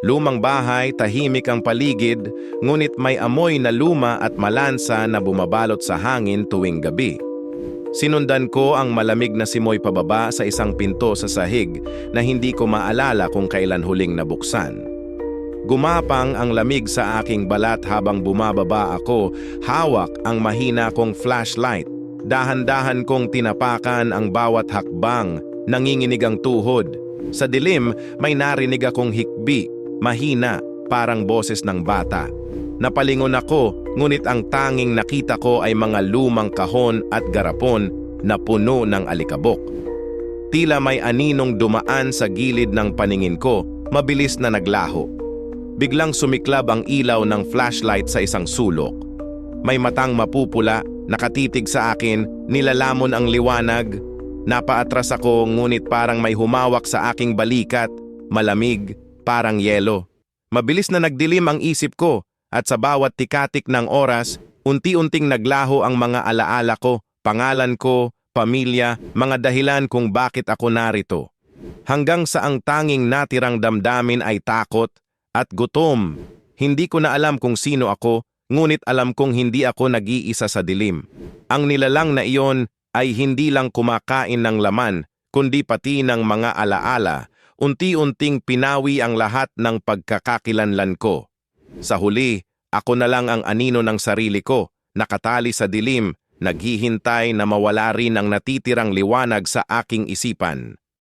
Lumang bahay, tahimik ang paligid, ngunit may amoy na luma at malansa na bumabalot sa hangin tuwing gabi. Sinundan ko ang malamig na simoy pababa sa isang pinto sa sahig na hindi ko maalala kung kailan huling nabuksan. Gumapang ang lamig sa aking balat habang bumababa ako, hawak ang mahina kong flashlight. Dahan-dahan kong tinapakan ang bawat hakbang, nanginginig ang tuhod. Sa dilim, may narinig akong hikbi, mahina, parang boses ng bata. Napalingon ako, ngunit ang tanging nakita ko ay mga lumang kahon at garapon na puno ng alikabok. Tila may aninong dumaan sa gilid ng paningin ko, mabilis na naglaho. Biglang sumiklab ang ilaw ng flashlight sa isang sulok. May matang mapupula, nakatitig sa akin, nilalamon ang liwanag. Napaatras ako ngunit parang may humawak sa aking balikat, malamig, parang yelo. Mabilis na nagdilim ang isip ko at sa bawat tikatik ng oras, unti-unting naglaho ang mga alaala ko, pangalan ko, pamilya, mga dahilan kung bakit ako narito. Hanggang sa ang tanging natirang damdamin ay takot at gutom. Hindi ko na alam kung sino ako, ngunit alam kong hindi ako nag-iisa sa dilim. Ang nilalang na iyon ay hindi lang kumakain ng laman, kundi pati ng mga alaala. Unti-unting pinawi ang lahat ng pagkakakilanlan ko. Sa huli, ako na lang ang anino ng sarili ko, nakatali sa dilim, naghihintay na mawala rin ang natitirang liwanag sa aking isipan.